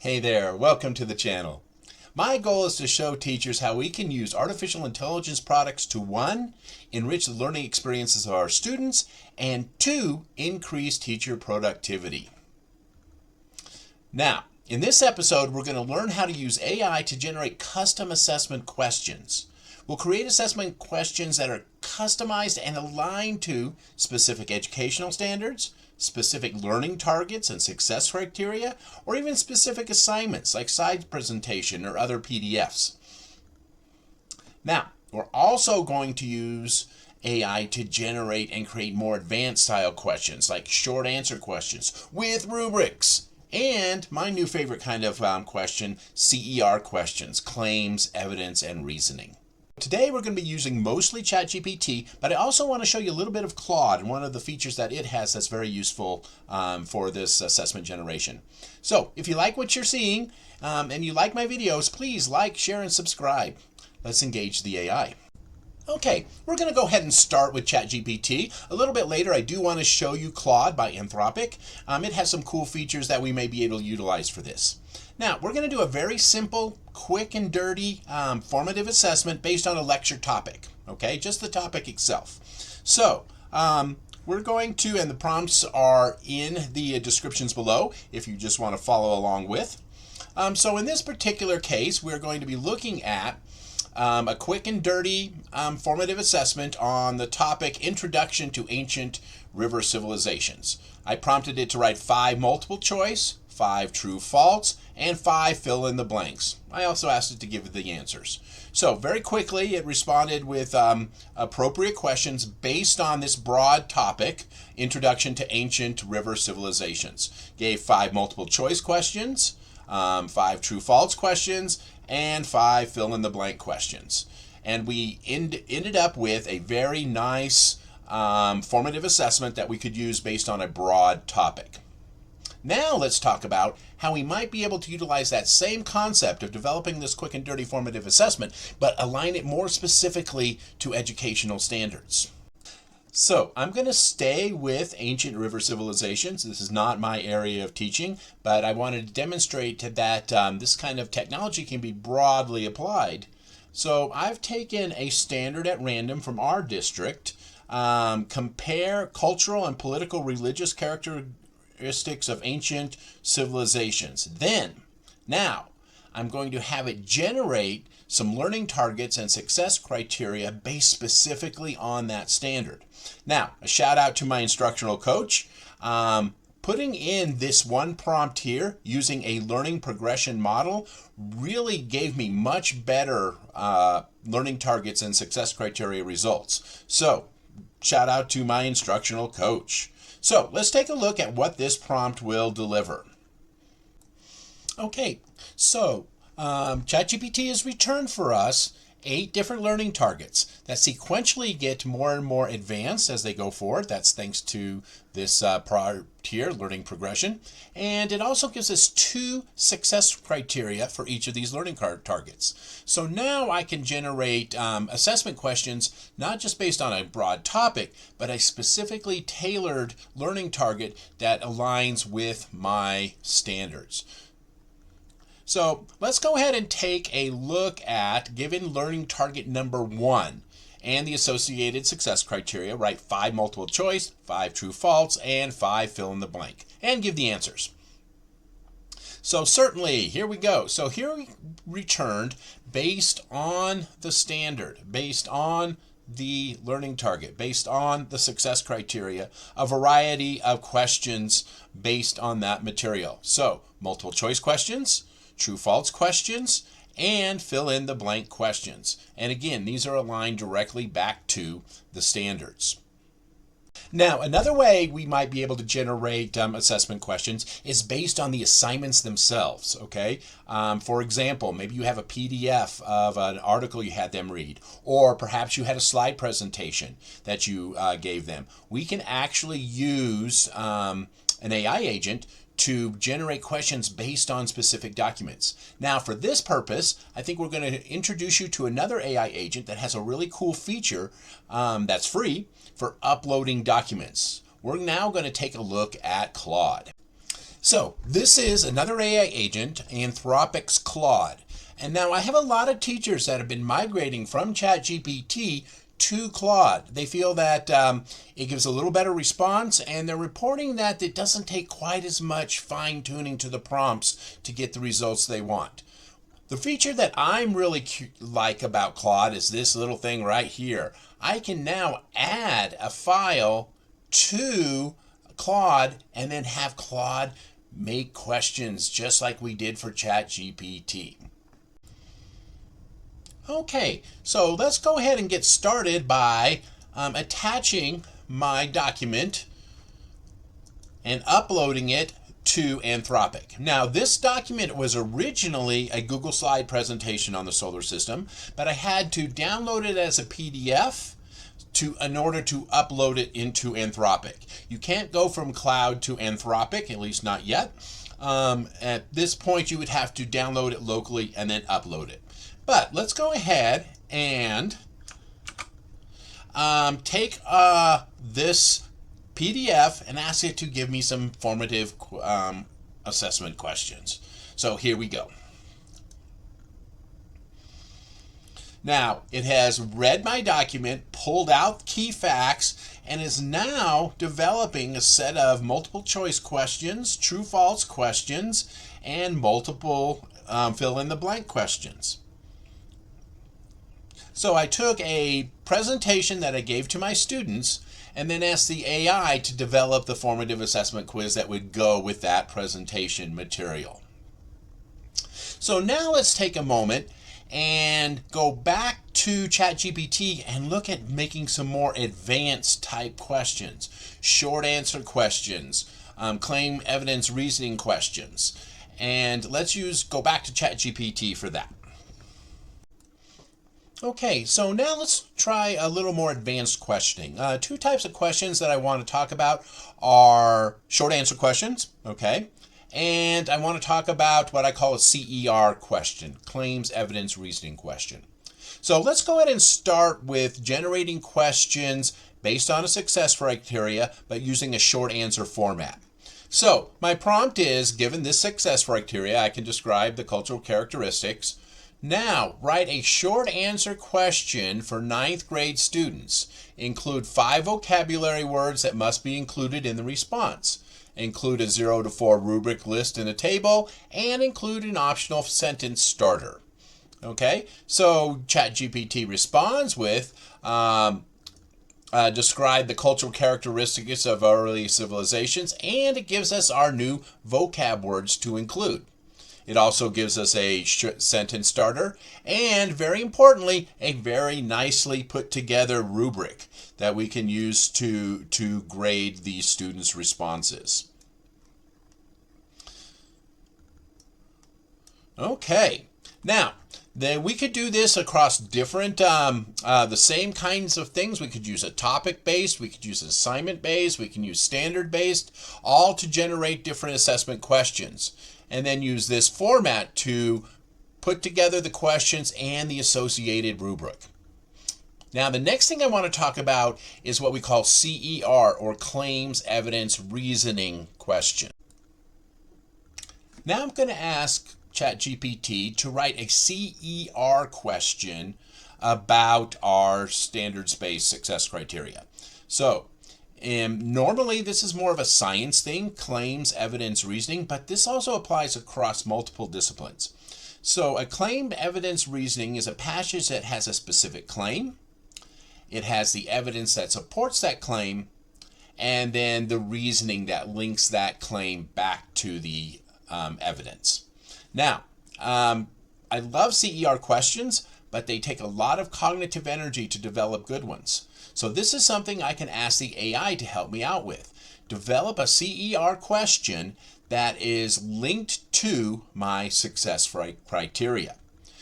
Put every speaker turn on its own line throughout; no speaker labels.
Hey there, welcome to the channel. My goal is to show teachers how we can use artificial intelligence products to 1. Enrich the learning experiences of our students, and 2. Increase teacher productivity. Now, in this episode, we're going to learn how to use AI to generate custom assessment questions. We'll create assessment questions that are customized and aligned to specific educational standards, specific learning targets and success criteria, or even specific assignments like slide presentation or other PDFs. Now, we're also going to use AI to generate and create more advanced style questions like short answer questions with rubrics. And my new favorite kind of question, CER questions, claims, evidence, and reasoning. Today we're going to be using mostly ChatGPT, but I also want to show you a little bit of Claude and one of the features that it has that's very useful for this assessment generation. So if you like what you're seeing and you like my videos, please like, share, and subscribe. Let's engage the AI. Okay, we're going to go ahead and start with ChatGPT. A little bit later, I do want to show you Claude by Anthropic. It has some cool features that we may be able to utilize for this. Now, we're going to do a very simple, quick and dirty formative assessment based on a lecture topic, okay? Just the topic itself. So, we're going to, and the prompts are in the descriptions below if you just want to follow along with. So in this particular case, we're going to be looking at a quick and dirty formative assessment on the topic Introduction to Ancient River Civilizations. I prompted it to write 5 multiple choice, 5 true false, and 5 fill in the blanks. I also asked it to give the answers. So very quickly it responded with appropriate questions based on this broad topic, Introduction to Ancient River Civilizations. Gave 5 multiple choice questions, 5 true false questions, and 5 fill in the blank questions. And we ended up with a very nice formative assessment that we could use based on a broad topic. Now let's talk about how we might be able to utilize that same concept of developing this quick and dirty formative assessment, but align it more specifically to educational standards. So I'm going to stay with ancient river civilizations. This is not my area of teaching, but I wanted to demonstrate that this kind of technology can be broadly applied. So I've taken a standard at random from our district, compare cultural and political religious characteristics of ancient civilizations. Now, I'm going to have it generate some learning targets and success criteria based specifically on that standard. Now, a shout out to my instructional coach. Putting in this one prompt here using a learning progression model really gave me much better learning targets and success criteria results. So, shout out to my instructional coach. So, let's take a look at what this prompt will deliver. Okay, so ChatGPT has returned for us 8 different learning targets that sequentially get more and more advanced as they go forward. That's thanks to this prior tier learning progression. And it also gives us 2 success criteria for each of these learning targets. So now I can generate assessment questions not just based on a broad topic, but a specifically tailored learning target that aligns with my standards. So let's go ahead and take a look at given learning target number 1 and the associated success criteria. Write 5 multiple choice, 5 true false, and 5 fill in the blank, and give the answers. So certainly, here we go. So here we returned based on the standard, based on the learning target, based on the success criteria, a variety of questions based on that material. So multiple choice questions, true false questions, and fill in the blank questions. And again, these are aligned directly back to the standards. Now, another way we might be able to generate assessment questions is based on the assignments themselves, okay? For example, maybe you have a PDF of an article you had them read, or perhaps you had a slide presentation that you gave them. We can actually use an AI agent to generate questions based on specific documents. Now, for this purpose, I think we're going to introduce you to another AI agent that has a really cool feature that's free for uploading documents. We're now going to take a look at Claude. So this is another AI agent, Anthropic's Claude. And now I have a lot of teachers that have been migrating from ChatGPT to Claude. They feel that it gives a little better response, and they're reporting that it doesn't take quite as much fine-tuning to the prompts to get the results they want. The feature that I'm really like about Claude is this little thing right here. I can now add a file to Claude and then have Claude make questions just like we did for ChatGPT. Okay, so let's go ahead and get started by attaching my document and uploading it to Anthropic. Now, this document was originally a Google slide presentation on the solar system, but I had to download it as a PDF in order to upload it into Anthropic. You can't go from Cloud to Anthropic, at least not yet. At this point, you would have to download it locally and then upload it. But let's go ahead and take this PDF and ask it to give me some formative assessment questions. So here we go. Now, it has read my document, pulled out key facts, and is now developing a set of multiple choice questions, true-false questions, and multiple fill-in-the-blank questions. So I took a presentation that I gave to my students and then asked the AI to develop the formative assessment quiz that would go with that presentation material. So now let's take a moment and go back to ChatGPT and look at making some more advanced type questions, short answer questions, claim evidence reasoning questions. And let's go back to ChatGPT for that. Okay, so now let's try a little more advanced questioning. Two types of questions that I want to talk about are short answer questions, okay? And I want to talk about what I call a CER question, claims evidence reasoning question. So let's go ahead and start with generating questions based on a success criteria, but using a short answer format. So my prompt is, given this success criteria, I can describe the cultural characteristics. Now, write a short answer question for 9th grade students. Include 5 vocabulary words that must be included in the response. Include a 0 to 4 rubric list in a table, and include an optional sentence starter. Okay, so ChatGPT responds with, describe the cultural characteristics of early civilizations, and it gives us our new vocab words to include. It also gives us a sentence starter and, very importantly, a very nicely put together rubric that we can use to grade the students' responses. Okay, now then we could do this across different, the same kinds of things. We could use a topic-based, we could use assignment-based, we can use standard-based, all to generate different assessment questions. And then use this format to put together the questions and the associated rubric. Now, the next thing I want to talk about is what we call CER, or Claims Evidence Reasoning question. Now I'm going to ask ChatGPT to write a CER question about our standards-based success criteria. So, normally this is more of a science thing, claims, evidence, reasoning, but this also applies across multiple disciplines. So a claimed evidence reasoning is a passage that has a specific claim. It has the evidence that supports that claim, and then the reasoning that links that claim back to the evidence. Now, I love CER questions, but they take a lot of cognitive energy to develop good ones. So this is something I can ask the AI to help me out with. Develop a CER question that is linked to my success criteria.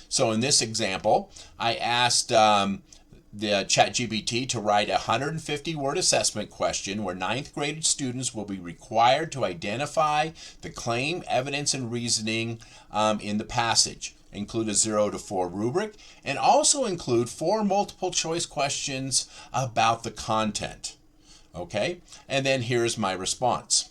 So in this example, I asked the ChatGPT to write a 150-word assessment question where 9th grade students will be required to identify the claim, evidence, and reasoning in the passage. Include a 0 to 4 rubric, and also include 4 multiple choice questions about the content. Okay, and then here's my response.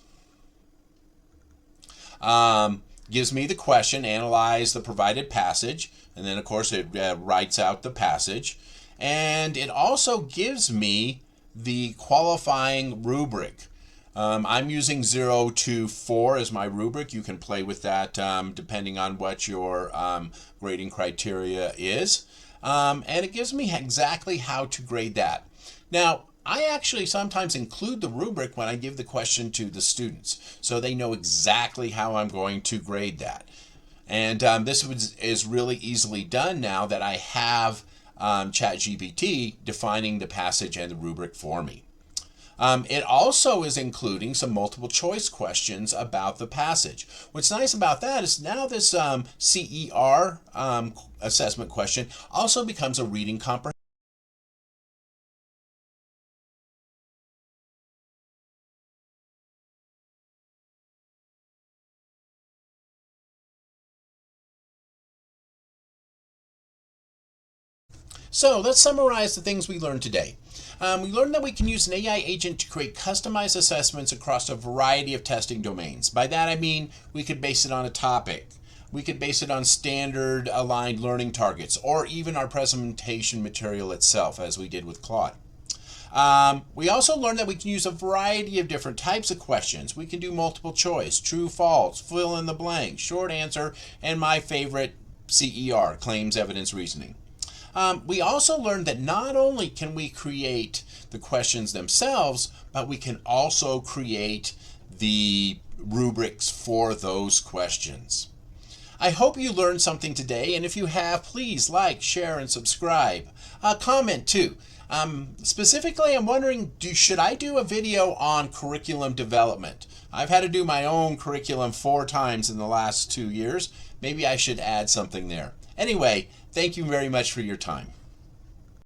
Gives me the question, analyze the provided passage, and then of course it writes out the passage. And it also gives me the qualifying rubric. I'm using 0 to 4 as my rubric. You can play with that depending on what your grading criteria is. And it gives me exactly how to grade that. Now, I actually sometimes include the rubric when I give the question to the students, so they know exactly how I'm going to grade that. And this is really easily done now that I have ChatGPT defining the passage and the rubric for me. It also is including some multiple choice questions about the passage. What's nice about that is now this CER assessment question also becomes a reading comprehension. So let's summarize the things we learned today. We learned that we can use an AI agent to create customized assessments across a variety of testing domains. By that I mean we could base it on a topic, we could base it on standard aligned learning targets, or even our presentation material itself, as we did with Claude. We also learned that we can use a variety of different types of questions. We can do multiple choice, true, false, fill in the blank, short answer, and my favorite, CER, claims, evidence, reasoning. We also learned that not only can we create the questions themselves, but we can also create the rubrics for those questions. I hope you learned something today, and if you have, please like, share, and subscribe. Comment too. Specifically, I'm wondering, should I do a video on curriculum development? I've had to do my own curriculum 4 times in the last 2 years. Maybe I should add something there. Anyway, thank you very much for your time.